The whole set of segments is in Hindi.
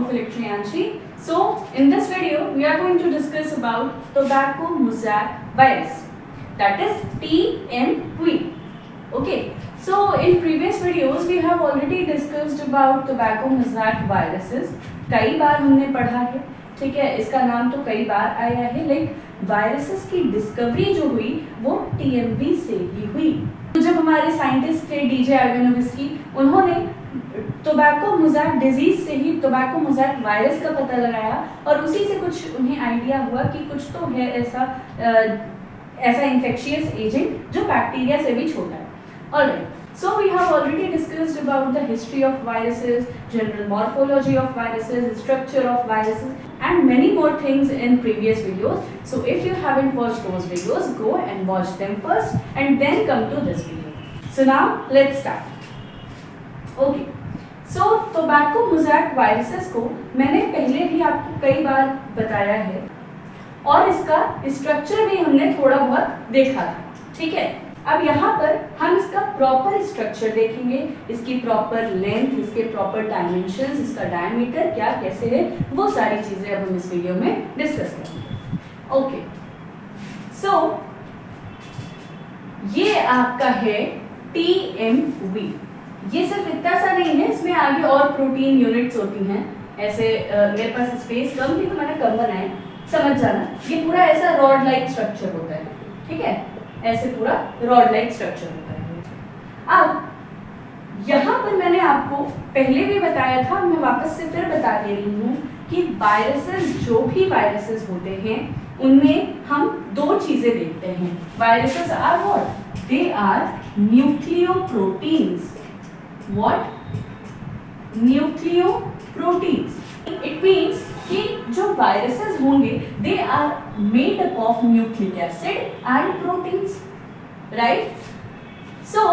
Philip Trianchi. So in this video we are going to discuss about tobacco mosaic virus, that is TMV. Okay, so in previous videos we have already discussed about tobacco mosaic viruses. कई बार हमने पढ़ा है, ठीक है, इसका नाम तो कई बार आया है, लेकिन वायरसेस की डिस्कवरी जो हुई वो TMV से ही हुई। तो जब हमारे साइंटिस्ट थे DJ Ivanovsky, उन्होंने टोबैको मोज़ैक डिजीज से ही टोबैको मोज़ैक वायरस का पता लगाया और उसी से कुछ उन्हें आइडिया हुआ कि कुछ तो है ऐसा इन्फेक्शियस एजेंट जो बैक्टीरिया से भी छोटा है। Alright, so we have already discussed about the history of viruses, general morphology of viruses, structure of viruses and many more things in previous videos. So if you haven't watched those videos, go and watch them first and then come to this video. So now let's start. Okay, so tobacco mosaic viruses को मैंने पहले भी आपको कई बार बताया है और इसका स्ट्रक्चर भी हमने थोड़ा बहुत देखा था, ठीक है। अब यहाँ पर हम इसका प्रॉपर स्ट्रक्चर देखेंगे, इसकी प्रॉपर लेंथ, इसके प्रॉपर डायमेंशंस, इसका डायमीटर क्या कैसे है, वो सारी चीजें अब हम इस वीडियो में डिस्कस करेंगे। ओके, सो ये आपका है TMV। ये सिर्फ इतना सा नहीं है, इसमें आगे और प्रोटीन यूनिट्स होती हैं। ऐसे मेरे पास स्पेस कम थी तो मैंने कम बनाया, समझ जाना। ये पूरा ऐसा रॉड लाइक स्ट्रक्चर होता है, ठीक है, ऐसे पूरा रॉड लाइक स्ट्रक्चर होता है। अब यहाँ पर मैंने आपको पहले भी बताया था, मैं वापस से फिर बता दे रही हूँ कि वायरसेस, जो भी वायरसेस होते हैं उनमें हम दो चीजें देखते हैं। Viruses are what? They are nucleoproteins. What? Nucleoproteins. It means कि जो viruses होंगे they are made up of nucleic acid and proteins, right? So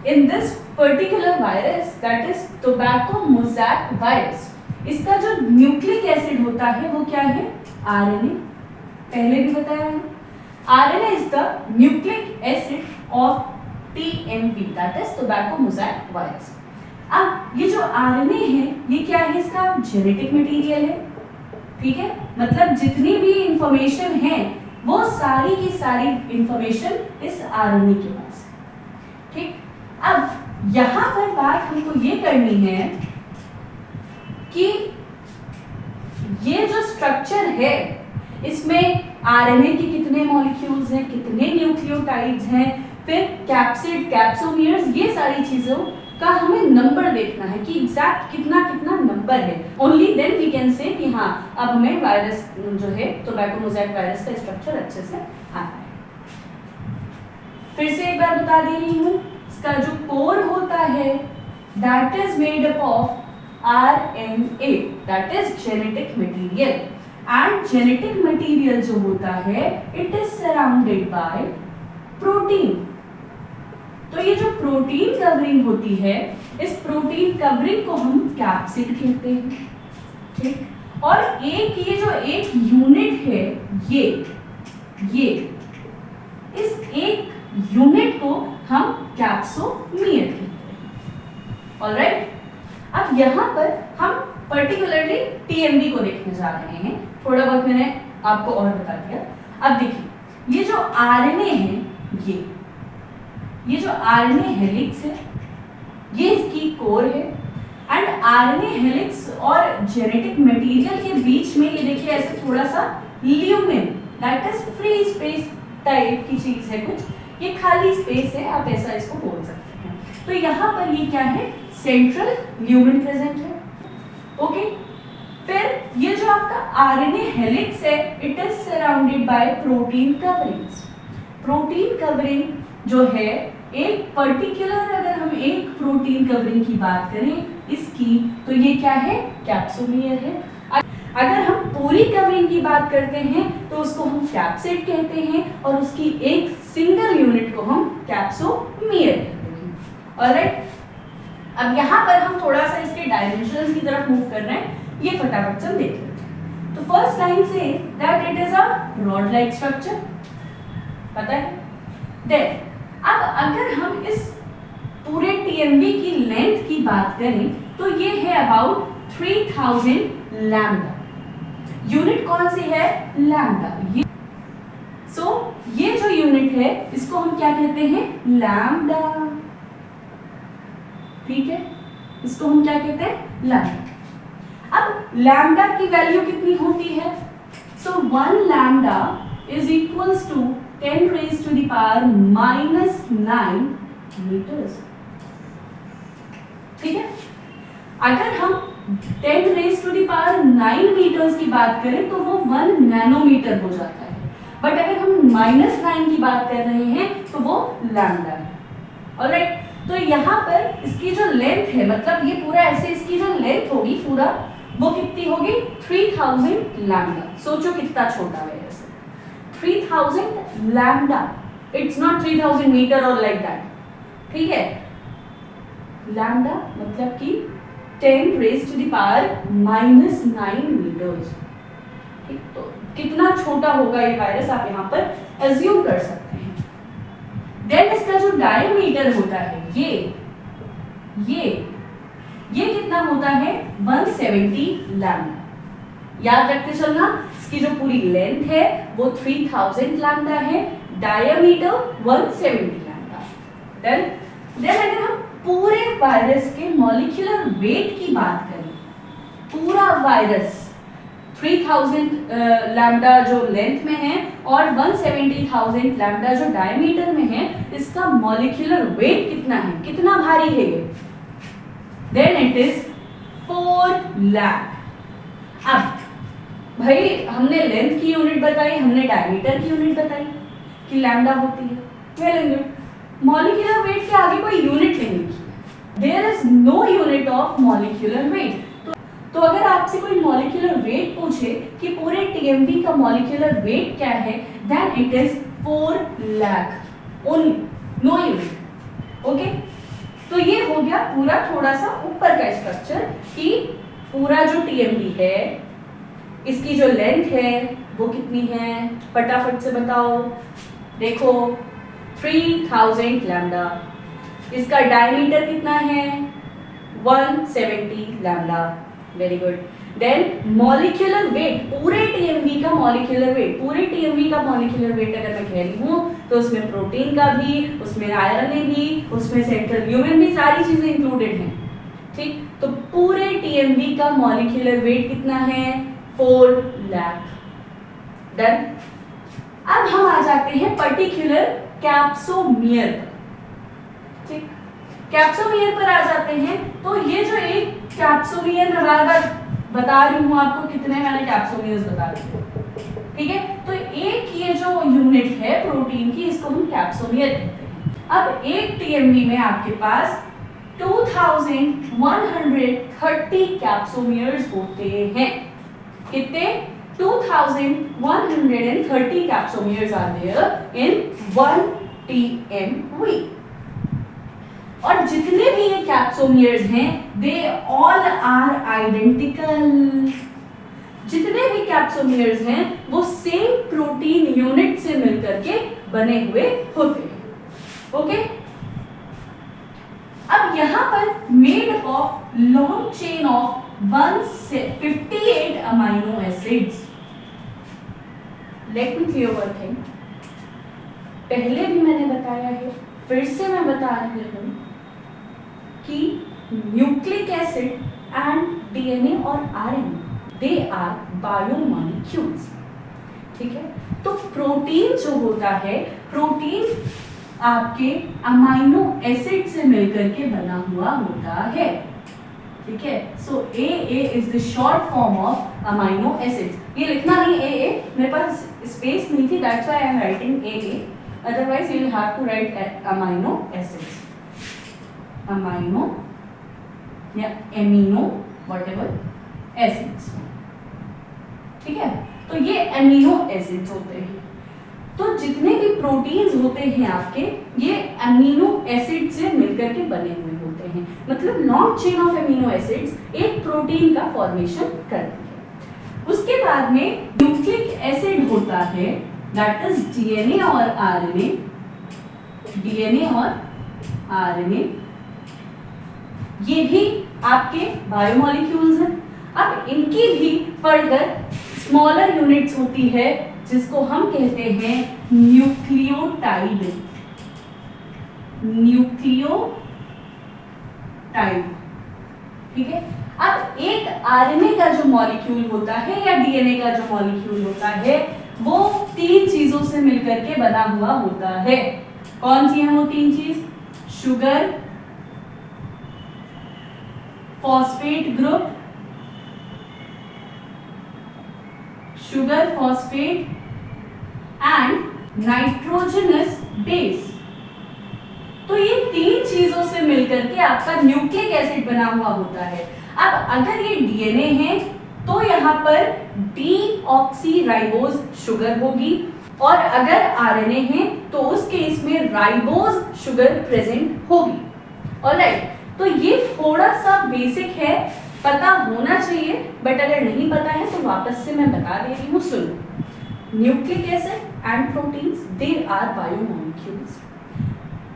in this particular virus, that is tobacco mosaic virus, इसका जो न्यूक्लिक एसिड होता है वो क्या है? RNA। पहले भी बताया मैंने, RNA is the nucleic acid of TMV, that is tobacco mosaic virus। अब ये जो RNA है ये क्या है? इसका जेनेटिक मटेरियल है, ठीक है, मतलब जितनी भी इंफॉर्मेशन है वो सारी की सारी इंफॉर्मेशन इस RNA के पास है, ठीक। अब यहाँ पर बात हमको ये करनी है कि ये जो स्ट्रक्चर है इसमें RNA के कितने मॉलिक्यूल्स हैं, कितने न्यूक्लियोटाइड्स हैं, फिर कैप्सिड, कैप्सोमियर्स, ये सारी चीजों का हमें नंबर देखना है कि एग्जैक्ट कितना कितना नंबर है। Only then we can say कि हाँ अब हमें वायरस जो है टोबैको मोज़ैक वायरस का स्ट्रक्चर अच्छे से आता है। फिर से एक बार बता दे रही हूँ, इसका जो कोर होता है that is made up of RNA, that is genetic material, and genetic material जो होता है it is surrounded by protein. तो ये जो प्रोटीन कवरिंग होती है, इस प्रोटीन कवरिंग को हम कैप्सिड कहते हैं, ठीक। और एक ये जो एक यूनिट है ये इस एक यूनिट को हम कैप्सोमियर कहते हैं। ऑलराइट, अब यहाँ पर हम पर्टिकुलरली TMV को देखने जा रहे हैं। थोड़ा बहुत मैंने आपको और बता दिया। अब देखिए, ये जो RNA है, ये जो RNA हेलिक्स है ये इसकी कोर है, एंड RNA हेलिक्स और जेनेटिक मटेरियल के बीच में ये देखिए ऐसे थोड़ा सा lumen, that is free space type की चीज है, कुछ ये खाली स्पेस है, आप ऐसा इसको बोल सकते हैं। तो यहाँ पर ये क्या है? सेंट्रल ल्यूमेन प्रेजेंट है, ओके। फिर ये जो आपका RNA हेलिक्स है it is surrounded by protein coverings. Protein covering जो है एक पर्टिकुलर, अगर हम एक प्रोटीन कवरिंग की बात करें इसकी, तो ये क्या है? कैप्सोमियर है। अगर हम पूरी कवरिंग की बात करते हैं तो उसको हम कैप्सिड कहते हैं और उसकी एक सिंगल यूनिट को हम कैप्सोमियर कहते हैं। ऑलराइट, अब यहाँ पर हम थोड़ा सा इसके डायमेंशंस की तरफ मूव कर रहे हैं, ये फटाफट से हम देख लेते हैं। तो first line say that it is a rod like structure, पता है। देन अब अगर हम इस पूरे TMV की लेंथ की बात करें तो ये है अबाउट 3000 लैम्डा। यूनिट कौन सी है? लैम्डा। ये जो यूनिट है इसको हम क्या कहते हैं? लैम्डा। ठीक है, इसको हम क्या कहते हैं? लैम्डा। अब लैम्डा की वैल्यू कितनी होती है? So 1 lambda is equals to 10 raised to the power -9 metres. ठीक है, अगर हम 10 raised to the power 9 metres की बात करें तो वो 1 नैनोमीटर हो जाता है, बट अगर हम -9 की बात कर रहे हैं तो वो लैम्डा है। ऑलराइट, तो यहाँ पर इसकी जो लेंथ है, मतलब ये पूरा ऐसे इसकी जो लेंथ होगी पूरा, वो कितनी होगी? 3000 लैम्डा। सोचो कितना छोटा है ऐसे, 3000 लैम्डा। इट्स नॉट 3000 मीटर और लाइक दैट। ठीक है, लैम्डा मतलब कि 10 raised to the power -9 metres. ठीक, तो कितना छोटा होगा ये वायरस आप यहाँ पर एज्यूम कर सकते हैं। देन इसका जो डायमीटर होता है ये कितना होता है? 170 लैम्डा। याद रखते चलना, इसकी जो पूरी लेंथ है वो 3000 लैम्डा है, डायमीटर 170 लैम्डा। देन अगर हम पूरे वायरस के मॉलिक्यूलर वेट की बात करें, पूरा वायरस 3000 लैम्डा जो लेंथ में है और 170,000 लैम्डा जो डायमीटर में है, इसका मॉलिक्यूलर वेट कितना है? कितना भारी है ये? Then it is 4 lakh. अब भाई हमने लेंथ की यूनिट बताई, हमने डायमीटर की यूनिट बताई कि लैम्डा होती है। Well and good, molecular weight के आगे कोई यूनिट नहीं लिखी है। There is no unit of molecular weight. तो अगर आपसे कोई मॉलिक्यूलर वेट पूछे कि पूरे टीएमवी का मॉलिक्यूलर वेट क्या है, then it is 4 lakh only, no unit. Okay, तो ये हो गया पूरा थोड़ा सा ऊपर का स्ट्रक्चर कि पूरा जो टीएमवी है, इसकी जो लेंथ है वो कितनी है? फटाफट से बताओ। देखो 3000 लैम्डा। इसका डायमीटर कितना है? 170 lambda. Very good. Then molecular weight, पूरे टीएमवी का मॉलिक्यूलर वेट, पूरे टीएमवी का मॉलिक्यूलर वेट अगर मैं कह रही हूँ तो उसमें प्रोटीन का भी, उसमें आयरन भी, उसमें सेंट्रल ल्यूमेन भी, सारी चीजें इंक्लूडेड हैं। ठीक, तो पूरे टीएमवी का मॉलिक्यूलर वेट कितना है? 4 लाख। डन। अब हम आ जाते हैं पर्टिकुलर कैप्सोमियर पर। ठीक, कैप्सोमियर पर आ जाते हैं। तो ये जो एक कैप्सोमियर बता रही हूँ आपको, कितने मैंने कैप्सोमियर्स बता रही हूँ। ठीक है, तो एक ये जो यूनिट है प्रोटीन की, इसको हम कैप्सोमियर कहते हैं। अब एक टीएमवी में आपके पास 2130 कैप्सोमियर्स होते हैं। कितने? 2130 capsomeres are there in 1 TMV. और जितने भी ये कैप्सोमियर्स हैं, दे ऑल आर आइडेंटिकल। जितने भी कैप्सोमियर्स हैं वो सेम प्रोटीन यूनिट से मिलकर के बने हुए होते हैं। ओके, अब यहां पर made of long chain of 158 amino acids. Let me clear one thing, पहले भी मैंने बताया है, फिर से मैं बता रही हूं कि न्यूक्लिक एसिड एंड डीएनए और आरएनए दे आर बायोमॉलिक्यूल्स। ठीक है, तो प्रोटीन जो होता है, प्रोटीन आपके अमाइनो एसिड से मिलकर के बना हुआ होता है। ठीक है, so A is the short form of amino acids. ये लिखना नहीं ए, मेरे पास स्पेस नहीं थी, that's why I am writing A, otherwise you will have to write amino acids, amino या एमिनो व्हाटएवर एसिड्स। ठीक है, तो ये एमिनो एसिड्स होते हैं। तो जितने भी प्रोटीन्स होते हैं आपके, ये एमिनो एसिड से मिलकर के बने हुए होते हैं। मतलब long chain of amino acids एक प्रोटीन का फॉर्मेशन करती है। उसके बाद में न्यूक्लिक एसिड होता है, दैट इज डीएनए और आरएनए। डीएनए और आरएनए ये भी आपके बायोमॉलिक्यूल्स हैं। अब इनकी भी फर्दर स्मॉलर यूनिट्स होती है जिसको हम कहते हैं न्यूक्लियोटाइड। न्यूक्लियोटाइड, ठीक है। अब एक आरएनए का जो मॉलिक्यूल होता है या डीएनए का जो मॉलिक्यूल होता है वो 3 चीजों से मिलकर के बना हुआ होता है। कौन सी है वो 3 चीज? Sugar, phosphate group, sugar phosphate and nitrogenous base. तो ये 3 चीजों से मिलकर के आपका न्यूक्लिक एसिड बना हुआ होता है। अब अगर ये डीएनए है तो यहाँ पर डीऑक्सीराइबोज शुगर होगी, और अगर आरएनए है तो उस केस में राइबोज शुगर प्रेजेंट होगी। ऑलराइट, तो ये थोड़ा सा बेसिक है, पता होना चाहिए, बट अगर नहीं पता है तो वापस से मैं बता दे रही हूँ, सुनो। Nucleic acid and proteins, they are biomolecules.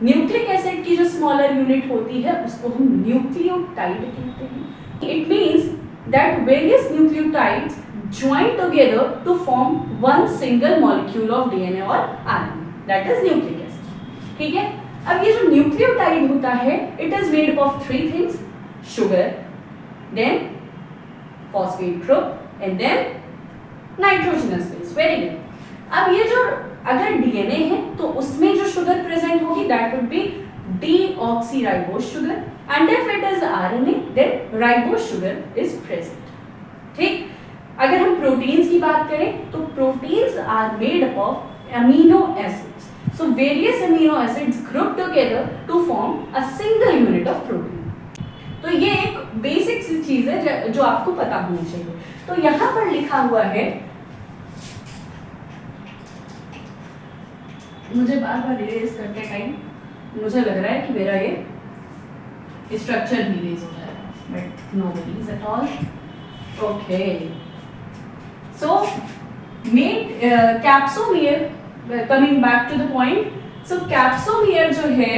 Nucleic acid की जो स्मॉलर यूनिट होती है उसको हम न्यूक्लियोटाइड कहते हैं। It means that various nucleotides join together to form one single molecule of DNA or RNA, that is nucleic acid, ठीक है। अब ये जो न्यूक्लियोटाइड होता है it is made up of 3 things: sugar, then phosphate group and then nitrogenous base। Very good. अब ये जो अगर डीएनए है तो उसमें जो शुगर प्रेजेंट होगी that would be deoxyribose sugar, and if it is RNA then ribose sugar is present, ठीक। अगर हम प्रोटीन्स की बात करें तो proteins are made up of amino acids. So various amino acids group together to form a single unit of protein. तो ये एक बेसिक सी चीज है जो आपको पता होनी चाहिए। तो यहां पर लिखा हुआ है, मुझे बार बार इरेज करते टाइम मुझे लग रहा है कि मेरा ये स्ट्रक्चर भी इरेज हो जाएगा, but no worries at all. Okay, so capsomere, coming back to the point, so capsomere जो है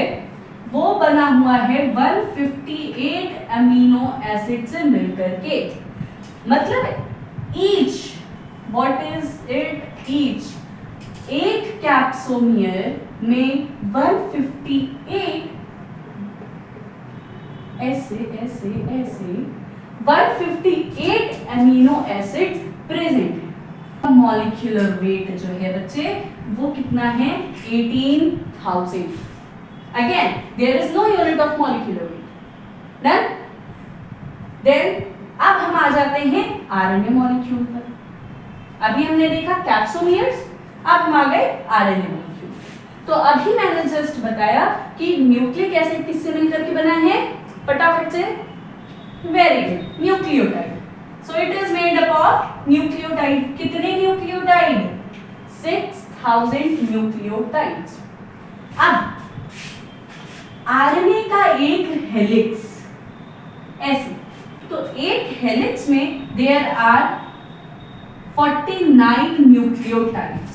वो बना हुआ है 158 अमीनो एसिड से मिलकर के। मतलब each, what is it each? एक कैप्सोमियर में 158 ऐसे 158 अमीनो एसिड्स प्रेजेंट है। मॉलिक्यूलर वेट जो है बच्चे वो कितना है? 18,000। Again there is no unit of molecular weight. Done. Then अब हम आ जाते हैं आरएनए मॉलिक्यूल पर। अभी हमने देखा कैप्सोमियर्स, अब हम आ गए आरएनए मॉलिक्यूल। तो अभी मैंने जस्ट बताया कि न्यूक्लिक एसिड किससे मिलकर के बना है, फटाफट से। Very good, nucleotide. So it is made up of nucleotide। कितने न्यूक्लियोटाइड? 6000 न्यूक्लियोटाइड्स। अब आरएनए का एक हेलिक्स ऐसे, तो एक हेलिक्स में देयर आर 49 न्यूक्लियोटाइड्स।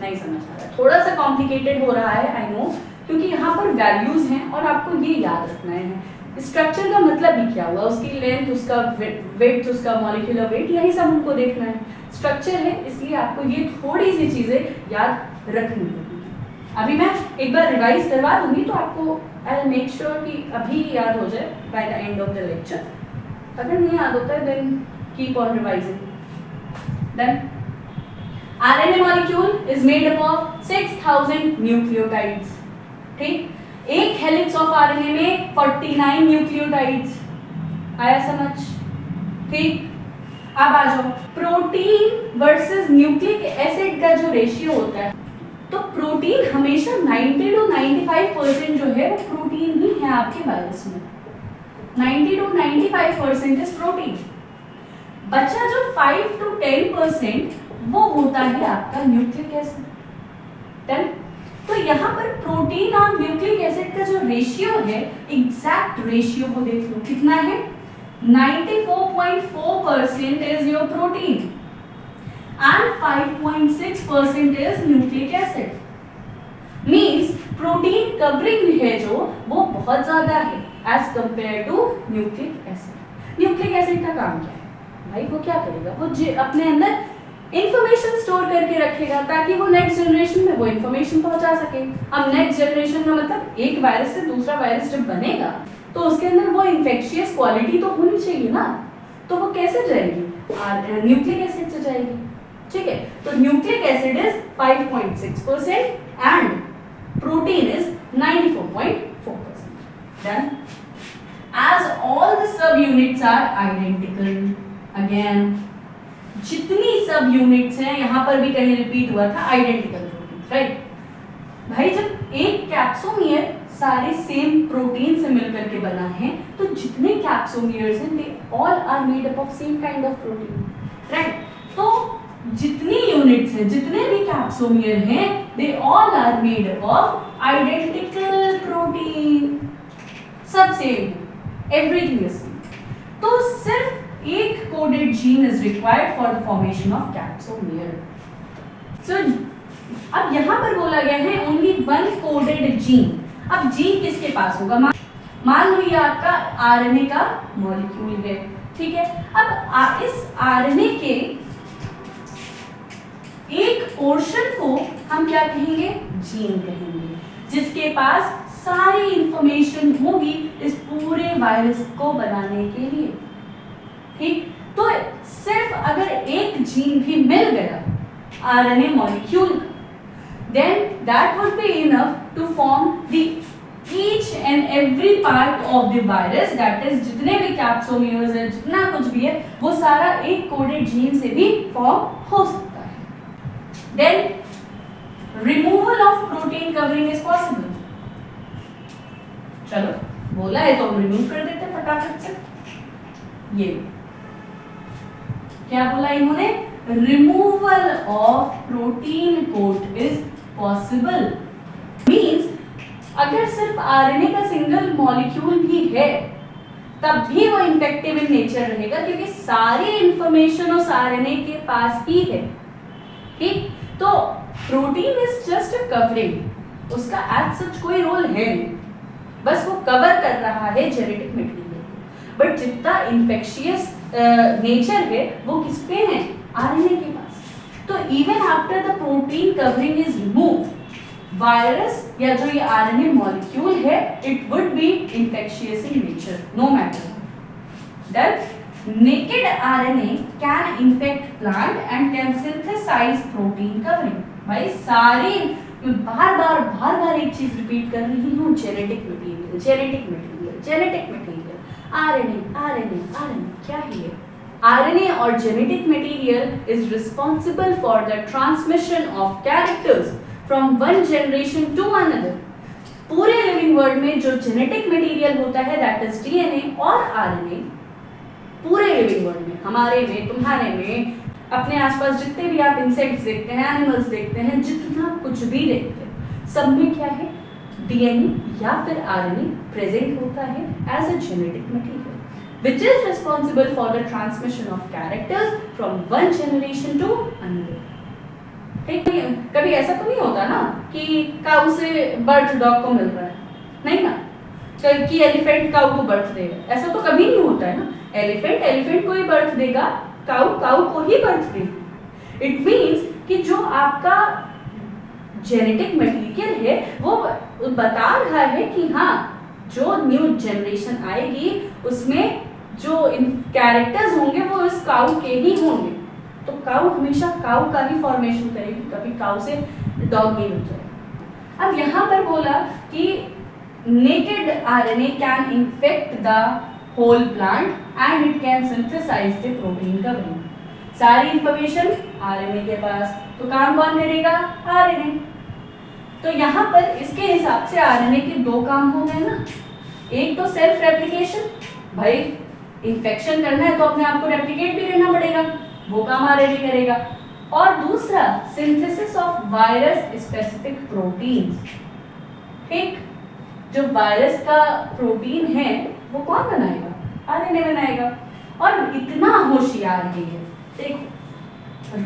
नहीं समझ आ रहा, थोड़ा सा कॉम्प्लिकेटेड हो रहा है, आई नो, क्योंकि यहाँ पर वैल्यूज हैं और आपको ये याद रखना है स्ट्रक्चर का मतलब भी क्या हुआ, उसकी लेंथ, उसका वेट, उसका मॉलिक्यूलर वेट, यही सब हमको देखना है। स्ट्रक्चर है इसलिए आपको ये थोड़ी सी चीजें याद रखनी होगी। अभी मैं एक बार रिवाइज करवा दूंगी तो आपको आई विल मेक श्योर कि अभी याद हो जाए by the end of the lecture. अगर नहीं याद होता है then keep on revising. Then RNA molecule is made up of 6000 nucleotides, ठीक। एक हेलिक्स ऑफ आरएनए में 49 न्यूक्लियोटाइड्स। आया समझ, ठीक। अब आ जाओ प्रोटीन वर्सेस न्यूक्लिक एसिड का जो रेशियो होता है, तो प्रोटीन हमेशा 90 to 95% जो है वो प्रोटीन ही है आपके वायरस में। 90 to 95% इज प्रोटीन। बचा जो 5 to 10% वो होता है आपका न्यूक्लिक एसिड। डन। तो यहाँ पर प्रोटीन और न्यूक्लिक एसिड का जो रेशियो है, एग्जैक्ट रेशियो को देख लो कितना है। 94.4% is your protein and 5.6% is nucleic acid. Means protein covering है जो वो बहुत ज्यादा है as compare to nucleic acid. Nucleic acid का काम क्या है भाई? वो क्या करेगा? वो अपने अंदर इंफॉर्मेशन स्टोर करके रखेगा ताकि वो नेक्स्ट जनरेशन में वो इंफॉर्मेशन पहुंचा सके। अब नेक्स्ट जनरेशन का मतलब एक वायरस से दूसरा वायरस जब बनेगा तो उसके अंदर वो इन्फेक्शियस क्वालिटी तो होनी चाहिए ना, तो वो कैसे जाएगी? न्यूक्लिक एसिड से जाएगी। ठीक है, तो nucleic acid is 5.6% and protein is 94.4%. Done. As all the subunits are identical, again जितनी सब यूनिट्स हैं, यहां पर भी कहीं रिपीट हुआ था आइडेंटिकल प्रोटीन, राइट भाई? जब एक कैप्सोमियर सारे सेम प्रोटीन से मिलकर के बना है तो जितने कैप्सोमियर्स हैं they all are made up of same kind of protein, right? तो जितनी यूनिट्स हैं, जितने भी कैप्सोमियर हैं, they all are made up of identical protein, सब सेम, एवरीथिंग इज सेम। तो सिर्फ एक coded gene is required for the formation of capsomere. So अब यहां पर बोला गया है ओनली वन कोडेड जीन। अब जीन किसके पास होगा? मान लो ये आपका आरएनए का मॉलिक्यूल है, ठीक है? अब इस आरएनए के एक पोर्शन को हम क्या कहेंगे? जीन कहेंगे, जिसके पास सारी इंफॉर्मेशन होगी इस पूरे वायरस को बनाने के लिए। ठीक, तो सिर्फ अगर एक जीन भी मिल गया RNA molecule, then that would be enough to form the each and every part of the virus, that is जितने भी कैप्सोमियर्स है, जितना कुछ भी है, वो सारा एक कोडेड जीन से भी फॉर्म हो सकता है। Then removal of protein covering is possible. चलो बोला है तो हम रिमूव कर देते फटाफट से। ये क्या बोला इन्होंने? Removal of protein coat is possible. Means अगर सिर्फ आरएनए का सिंगल मॉलिक्यूल भी है तब भी वो इन्फेक्टिव इन नेचर रहेगा, क्योंकि सारी इंफॉर्मेशन उस आरएनए के पास ही है। ठीक, तो protein is just a covering, उसका एज सच कोई रोल है नहीं, बस वो कवर कर रहा है जेनेटिक मटेरियल। बट जितना इन्फेक्शियस नेचर है वो किस पे है? आरएनए के पास। तो even after the protein covering is remove, virus या जो ये आरएनए मॉलिक्यूल है, it would be infectious in nature no matter that naked RNA can infect plant and can synthesize protein covering। भाई सारी बार बार एक चीज रिपीट कर रही हूँ, जेनेटिक मटेरियल, आरएनए क्या है? आरएनए और genetic material is responsible for the transmission of characters from one generation to another. पूरे लिविंग वर्ल्ड में जो जेनेटिक मटेरियल होता है, दैट इज डीएनए और आरएनए, पूरे लिविंग वर्ल्ड में, हमारे में, तुम्हारे में, अपने आसपास जितने भी आप इंसेक्ट्स देखते हैं, एनिमल्स देखते हैं, जितना कुछ भी देखते हैं, सब में क्या है? डीएनए या फिर आरएनए प्रेजेंट होता है as a genetic material, which is responsible for the transmission of characters from one generation to another. ठीक, कभी ऐसा तो नहीं होता ना कि काऊ से बर्थ डॉग को मिल रहा है, नहीं ना, कि एलिफेंट काऊ को बर्थ देगा, ऐसा तो कभी नहीं होता है ना। एलिफेंट को ही बर्थ देगा, काऊ को ही बर्थ देगी। इट मीन्स कि जो आपका जेनेटिक मटेरियल है वो बता रहा है कि हाँ, जो न्यू जनरेशन आएगी उसमें जो कैरेक्टर्स होंगे वो इस काऊ के ही होंगे। तो काऊ हमेशा काऊ का ही फॉर्मेशन करेगी, कभी काऊ से डॉग नहीं बन जाएगा। अब यहाँ पर बोला कि naked RNA can infect the whole plant and it can synthesize the protein covering। सारी इंफॉर्मेशन आरएनए के पास, तो काम कौन करेगा? आरएनए। तो यहाँ पर इसके हिसाब से आरएनए के दो काम हो गए ना, एक तो सेल्फ रेप्लिकेशन, भाई इन्फेक्शन करना है तो अपने आप को रेप्लिकेट भी करना पड़ेगा, वो काम आरएनए करेगा, और दूसरा synthesis of virus specific proteins. ठीक, जो वायरस का प्रोटीन है वो कौन बनाएगा? आरएनए बनाएगा। और इतना होशियार है ये, देखो,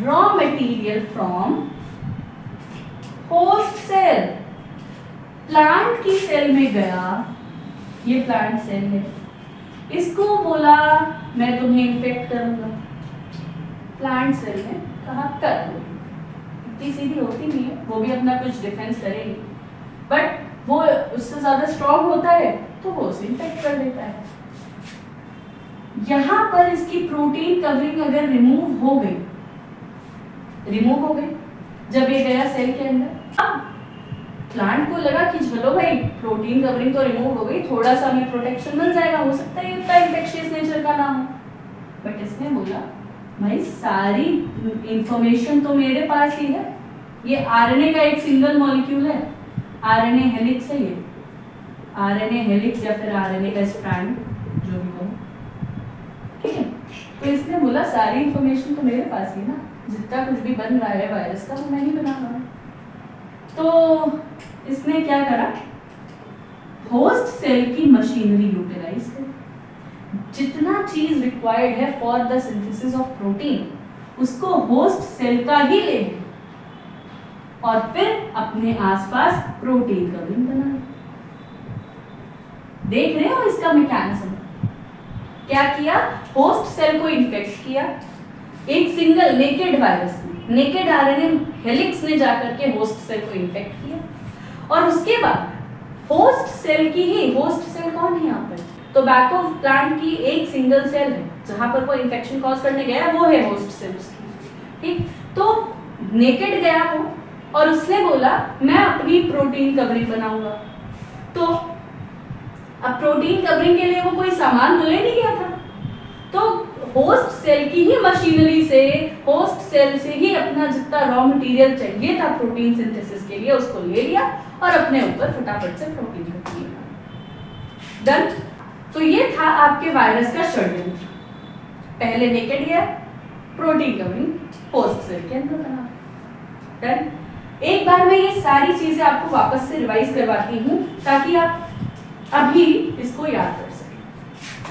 raw material from host cell, plant की सेल में गया, ये प्लांट सेल है, इसको बोला मैं तुम्हें इन्फेक्ट करूंगा, प्लांट सेल में कहा कर दो, इतनी सीधी होती नहीं है, वो भी अपना कुछ डिफेंस करेगी, बट वो उससे ज्यादा स्ट्रॉन्ग होता है तो वो उसे इन्फेक्ट कर देता है। यहां पर इसकी प्रोटीन कवरिंग अगर रिमूव हो गई, जब ये गया सेल के अंदर, अब प्लांट को लगा कि चलो भाई प्रोटीन कवरिंग तो रिमूव हो गई, थोड़ा सा हमें प्रोटेक्शन मिल जाएगा, हो सकता है इतना इन्फेक्शियस नेचर का ना हो, बट इसने बोला भाई सारी इंफॉर्मेशन तो मेरे पास ही है, ये आरएनए का एक सिंगल मॉलिक्यूल है, आरएनए हेलिक्स है, ये आरएनए हेलिक्स या फिर आरएनए का स्ट्रैंड जो भी हो, ठीक है। तो इसने बोला सारी इंफॉर्मेशन तो मेरे पास ही ना, जितना कुछ भी बन रहा है वायरस का वो मैं ही बना रहा हूँ। तो इसने क्या करा, होस्ट सेल की मशीनरी यूटिलाइज करी, जितना चीज रिक्वायर्ड है for the synthesis of protein उसको होस्ट सेल का ही ले और फिर अपने आसपास प्रोटीन कवरिंग बनाए। देख रहे हो इसका मैकेनिज्म, क्या किया, होस्ट सेल को इन्फेक्ट किया, एक सिंगल नेकेड वायरस ने, नेकेड आरएनए हेलिक्स ने जाकर के होस्ट सेल को इन्फेक्ट किया, और उसके बाद होस्ट सेल की ही, होस्ट सेल कौन है यहाँ पर, टोबैको प्लांट की एक सिंगल सेल है जहां पर वो इन्फेक्शन कॉज करने गया है, वो है होस्ट सेल उसकी, ठीक। तो नेकेड गया वो और उसने बोला मैं अपनी प्रोटीन कवरिंग बनाऊंगा, तो अब प्रोटीन कवरिंग के लिए वो कोई सामान तो ले नहीं गया था, तो होस्ट सेल की ही मशीनरी से, होस्ट सेल से ही अपना जितना रॉ मटेरियल चाहिए था प्रोटीन सिंथेसिस के लिए उसको ले लिया और अपने ऊपर फटाफट से प्रोटीन रख लिया। डन। तो ये था आपके वायरस का षड्यंत्र, पहले नेकेड गया, प्रोटीन कवरिंग होस्ट सेल के अंदर बना। डन। एक बार मैं ये सारी चीजें आपको वापस से रिवाइज करवाती हूँ ताकि आप अभी इसको याद कर सकें।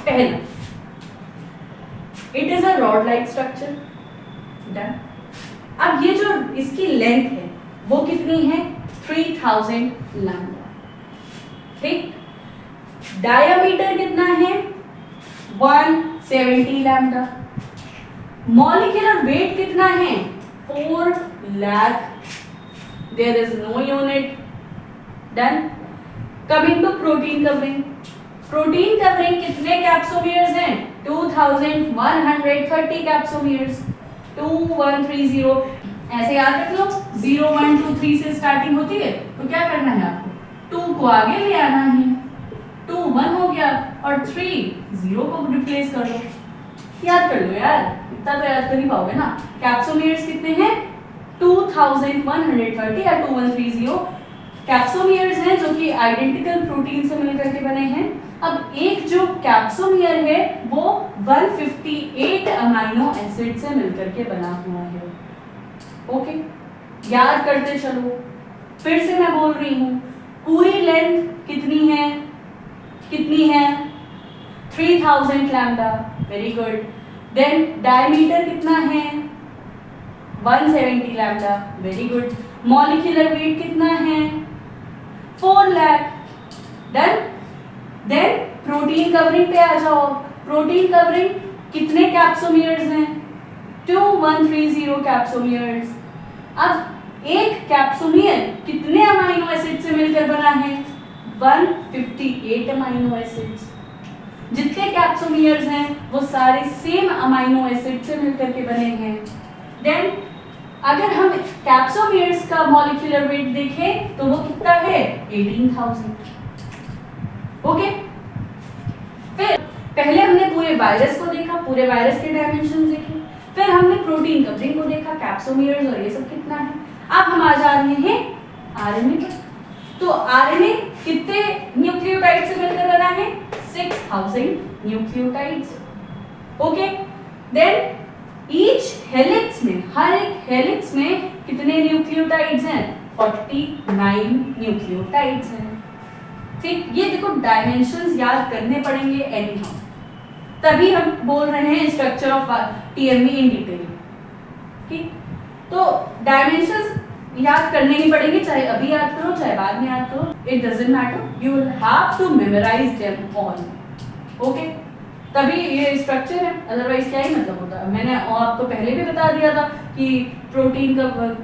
पहला, it is a rod like structure. Done. अब ये जो इसकी लेंथ है वो कितनी है, 3000 लैम्डा, ठीक। डायमीटर कितना है, 170 लैम्डा। मॉलिक्यूलर वेट कितना है, 4 lakh. There is no unit. Done. Coming to protein covering, protein covering कितने कैप्सोमियर्स हैं, 2130 कैप्सोमियर्स, 2130। ऐसे याद रख लो, 0 1 2 3 से स्टार्टिंग होती है, तो क्या करना है आपको, 2 को आगे ले आना है, 2 1 हो गया और 3 0 को रिप्लेस कर लो। याद कर लो यार, इतना तो याद कर ही पाओगे ना। कैप्सोमियर्स कितने हैं, 2130 या 2130 कैप्सोमियर्स हैं जो कि आइडेंटिकल प्रोटीन से मिलकर के बने हैं। अब एक जो कैप्सोमियर है वो 158 अमीनो एसिड से मिलकर के बना हुआ है। ओके, याद करते चलो। फिर से मैं बोल रही हूँ, पूरी लेंथ कितनी है, 3000 lambda, very good. Then diameter कितना है, 170 lambda, very good. Molecular weight कितना है, 4 lakh. Done. Then protein covering पे आ जाओ। प्रोटीन कवरिंग कितने कैप्सोमियर्स हैं, 2130 कैप्सोमियर्स। अब एक कैप्सोमियर कितने अमीनो एसिड से मिलकर बना है, 158 अमीनो एसिड्स। जितने कैप्सोमियर्स हैं वो सारे सेम अमीनो एसिड से मिलकर के बने हैं। देन अगर हम कैप्सोमियर्स का मॉलिक्यूलर वेट देखें तो वो कितना है, 18000। ओके। फिर पहले हमने पूरे वायरस को देखा, पूरे वायरस के डायमेंशन देखे, फिर हमने प्रोटीन कवरिंग को देखा, कैप्सोमियर्स और ये सब कितना है। अब हम आ जा रहे हैं आरएनए पर। तो आरएनए कितने न्यूक्लियोटाइड से मिलकर बना है, 6000 nucleotides. Okay. Then each helix में, हर एक हेलिक्स में कितने न्यूक्लियोटाइड्स हैं, 49 न्यूक्लियोटाइड्स हैं। ठीक, ये देखो डायमेंशंस याद करने पड़ेंगे एनी हाउ, तभी हम बोल रहे हैं स्ट्रक्चर ऑफ टीएमई इन डिटेल। ठीक, तो डायमेंशंस याद करने ही पड़ेंगे, चाहे अभी याद करो चाहे बाद में याद करो, it doesn't matter, you will have to memorise them all. Okay. तभी ये स्ट्रक्चर है, अदरवाइज क्या ही मतलब होता है। मैंने आपको पहले भी बता दिया था कि प्रोटीन का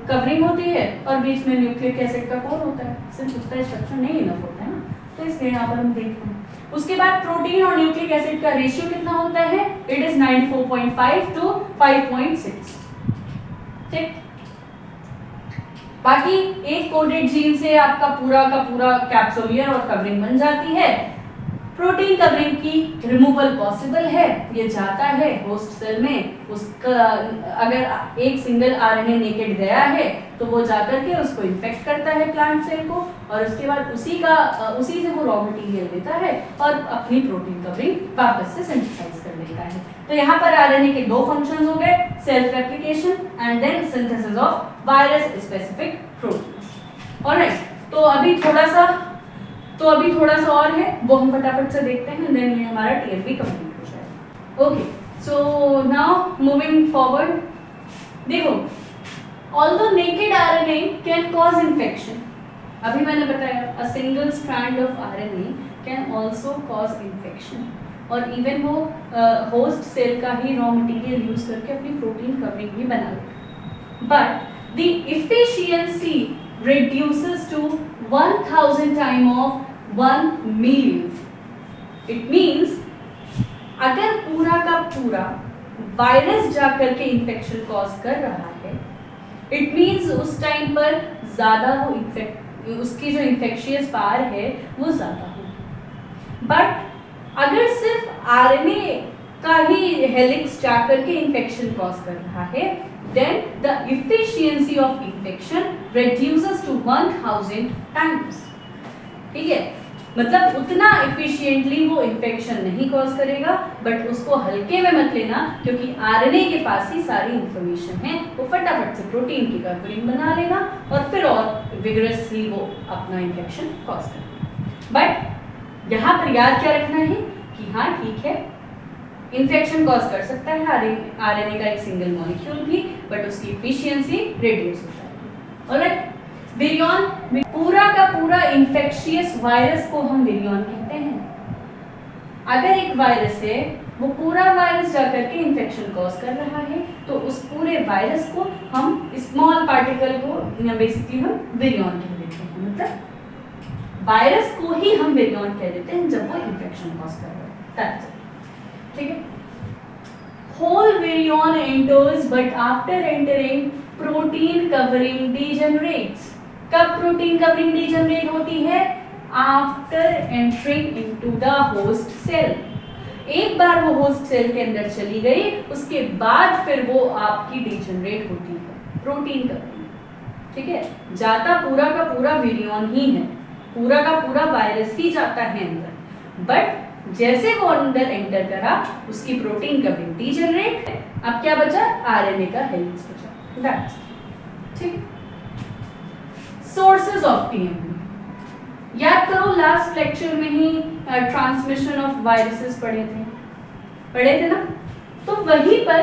कवरिंग होती है और बीच में न्यूक्लिक एसिड का कोर होता है, सिर्फ उसका स्ट्रक्चर नहीं इनफ होता है ना, तो इसलिए यहाँ पर हम देखते हैं। उसके बाद प्रोटीन और न्यूक्लिक एसिड का रेशियो कितना होता है, इट इज 94.5 to 5.6। ठीक, बाकी एक कोडेड जीन से आपका पूरा का पूरा कैप्सुलियर और कवरिंग बन जाती है। प्रोटीन कवरिंग की रिमूवल पॉसिबल है, ये जाता है होस्ट सेल में, उसका अगर एक सिंगल आरएनए नेकेड गया है तो वो जाकर के उसको इन्फेक्ट करता है प्लांट सेल को, और उसके बाद उसी से वो रॉ मटेरियल लेता है और अपनी प्रोटीन कवरिंग वापस से सिंथेसाइज कर लेता है। तो यहाँ पर आरएनए के दो फंक्शंस हो गए, self replication and then synthesis of virus specific protein. Alright, तो अभी थोड़ा सा और है, वो हम फटाफट से देखते हैं, देन ये हमारा टीएलपी कंप्लीट हो जाएगा। Okay, so now moving forward, देखो although naked RNA can cause infection, अभी मैंने बताया a single strand of RNA can also cause infection, और इवन वो होस्ट सेल का ही रॉ मटेरियल यूज करके अपनी प्रोटीन कवरिंग भी बना लेगा, but the efficiency reduces to 1000 time of 1 million. It means अगर पूरा का पूरा वायरस जाकर के इन्फेक्शन कॉज कर रहा है, इट मीन्स उस टाइम पर ज्यादा वो उसकी जो इन्फेक्शियस पावर है वो ज्यादा हो। बट अगर सिर्फ आरएनए का ही हेलिक्स जाकर के इन्फेक्शन कॉज कर रहा है, then the efficiency of infection reduces to 1000 times। ठीक है, मतलब उतना एफिशिएंटली वो इन्फेक्शन नहीं कॉज करेगा, बट उसको हल्के में मत लेना, क्योंकि आरएनए के पास ही सारी इंफॉर्मेशन है, वो फटाफट से प्रोटीन की कवरिंग बना लेगा और फिर और विगरसली वो अपना इन्फेक्शन कॉज करेगा। बट यहाँ पर याद क्या रखना है कि हाँ ठीक है, इन्फेक्शन कॉज कर सकता है आरएनए का एक सिंगल मॉलिक्यूल भी, बट उसकी एफिशिएंसी रिड्यूस हो जाएगी। ऑलराइट, विरियन, पूरा का पूरा इन्फेक्शियस वायरस को हम विरियन कहते हैं। अगर एक वायरस है, वो पूरा वायरस जाकर के इन्फेक्शन कॉज कर रहा है, तो उस पूरे वायरस को हम स्मॉल पार्टिकल को बेसिकली हम विरियन कह देते हैं, मतलब वायरस को ही हम विरियन कह देते हैं जब वो इन्फेक्शन कॉज कर रहा है। ठीक है, whole virion enters but after entering protein covering degenerates। कब प्रोटीन कवरिंग डिजेनरेट होती है? After entering into the host cell. एक बार वो होस्ट सेल के अंदर चली गई, उसके बाद फिर वो आपकी डिजेनरेट होती है प्रोटीन कवरिंग। ठीक है, जाता पूरा का पूरा विरियन ही है, पूरा का पूरा वायरस ही जाता है अंदर, बट जैसे वो अंदर एंटर करा उसकी प्रोटीन कवरिंग डीजेनरेट है। अब क्या बचा? आरएनए का हेलिक्स बचा। दैट्स ठीक। सोर्सेज ऑफ टीएमपी याद करो, लास्ट लेक्चर में ही ट्रांसमिशन ऑफ वायरसेस पढ़े थे ना, तो वहीं पर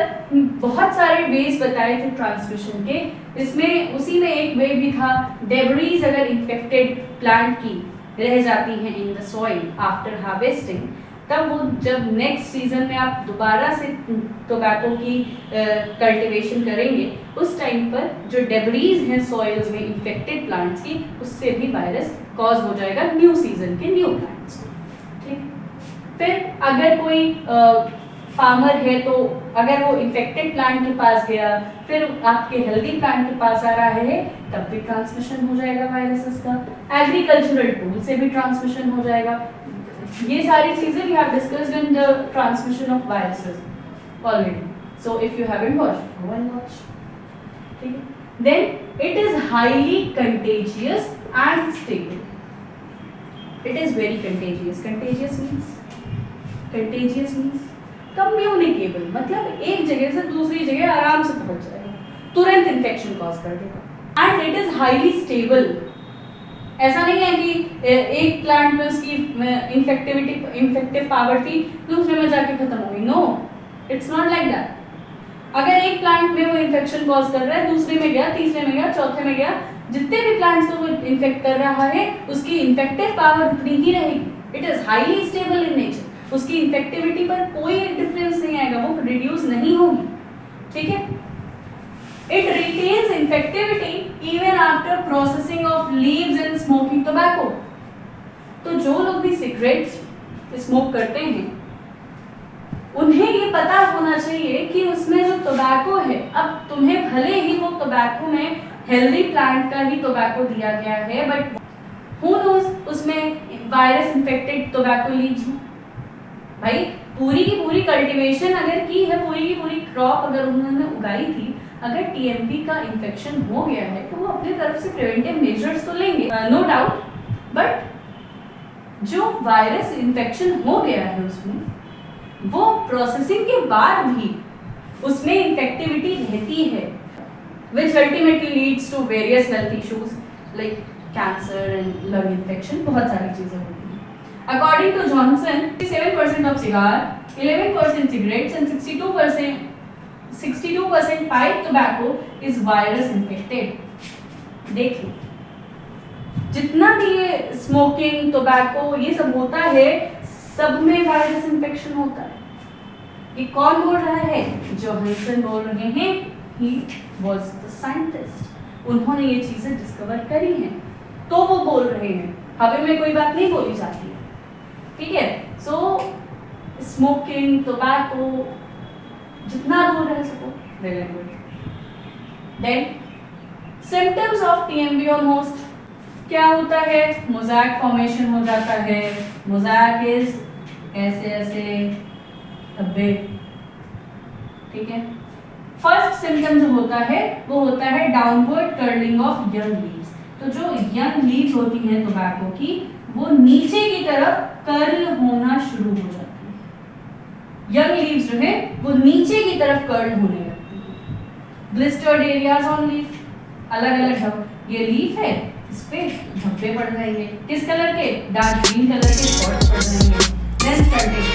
बहुत सारे वेज बताए थे ट्रांसमिशन के। इसमें उसी में एक वे भी था, डेब्रीज अगर इन्फेक्टेड प्लांट की रह जाती हैं in the soil after harvesting, तब वो जब नेक्स्ट सीजन में आप दोबारा से टोबैको की कल्टीवेशन करेंगे, उस टाइम पर जो डेब्रीज हैं सॉइल्स में इन्फेक्टेड प्लांट्स की, उससे भी वायरस कॉज हो जाएगा न्यू सीजन के न्यू प्लांट्स को। ठीक, फिर अगर कोई फार्मर है तो अगर वो इन्फेक्टेड प्लांट के पास गया, फिर आपके हेल्दी प्लांट के पास आ रहा है, तब भी ट्रांसमिशन हो जाएगा वायरसेस का। एग्रीकल्चरल टूल से भी ट्रांसमिशन हो जाएगा। ये सारी चीजें we have discussed in the transmission of viruses already, so if you haven't watched, go and watch. ठीक है, then it is highly contagious and stable. It is very contagious. Contagious means communicable, मतलब एक जगह से दूसरी जगह आराम से पहुंच जाएगा, तुरंत इन्फेक्शन कॉज कर देगा। And it is highly stable. ऐसा नहीं है कि एक प्लांट में उसकी इन्फेक्टिव पावर थी, दूसरे में जाके खत्म हो गई। No, it's not like that. अगर एक प्लांट में वो इन्फेक्शन कॉज कर रहा है, दूसरे में गया, तीसरे में गया, चौथे में गया, जितने भी प्लांट्स को वो इन्फेक्ट कर रहा है, उसकी इन्फेक्टिव पावर उतनी ही रहेगी। It is highly stable in nature. उसकी इफेक्टिविटी पर कोई डिफरेंस नहीं आएगा, वो रिड्यूस नहीं होगी, ठीक है। It retains effectivity even after processing of leaves in smoking tobacco. तो जो लोग भी सिगरेट स्मोक करते हैं उन्हें ये पता होना चाहिए कि उसमें जो टोबैको है, अब तुम्हें भले ही वो टोबैको में हेल्दी प्लांट का ही टोबैको दिया गया है, बट हु नोज उसमें वायरस इन्फेक्टेड टोबैको लीव्स हो। भाई पूरी की पूरी कल्टीवेशन अगर की है, पूरी की पूरी क्रॉप अगर उन्होंने उगाई थी, अगर टीएमपी का इन्फेक्शन हो गया है तो वो अपनी तरफ से प्रिवेंटिव मेजर्स तो लेंगे, नो डाउट, बट जो वायरस इन्फेक्शन हो गया है उसमें, वो प्रोसेसिंग के बाद भी उसमें इन्फेक्टिविटी रहती है, which ultimately leads to various health issues like cancer and lung infection, बहुत सारी चीजें होती हैं। According to Johnson, 57% of cigar, 11% cigarettes and 62% pipe tobacco is virus infected। देख लो, जितना भी ये स्मोकिंग, टोबैको ये सब होता है, सब में वायरस इन्फेक्शन होता है। ये कौन बोल रहा है? जोहानसन बोल रहे हैं। He was the scientist. उन्होंने ये चीजें डिस्कवर करी हैं, तो वो बोल रहे हैं, हवा में कोई बात नहीं बोली जाती है, ठीक है। सो स्मोकिंग, टोबैको जितना दूर रह सको, very good. Then symptoms of TMB on host क्या होता है? मोज़ैक फॉर्मेशन हो जाता है। मोज़ैक इज ऐसे ऐसे धब्बे, ठीक है। फर्स्ट सिम्टम जो होता है वो होता है downward curling of young leaves. तो जो यंग लीव्स होती हैं टोबैको की, वो नीचे की तरफ कर्ल होना शुरू हो जाती है। यंग लीव्स जो है वो नीचे की तरफ कर्ल होने लगती है। ब्लिस्टर्ड एरियाज ऑन लीफ, अलग अलग धब्बे, ये लीफ है, इस पे धब्बे पड़ जाएंगे, किस कलर के? डार्क ग्रीन कलर के स्पॉट्स पड़ जाएंगे। Then start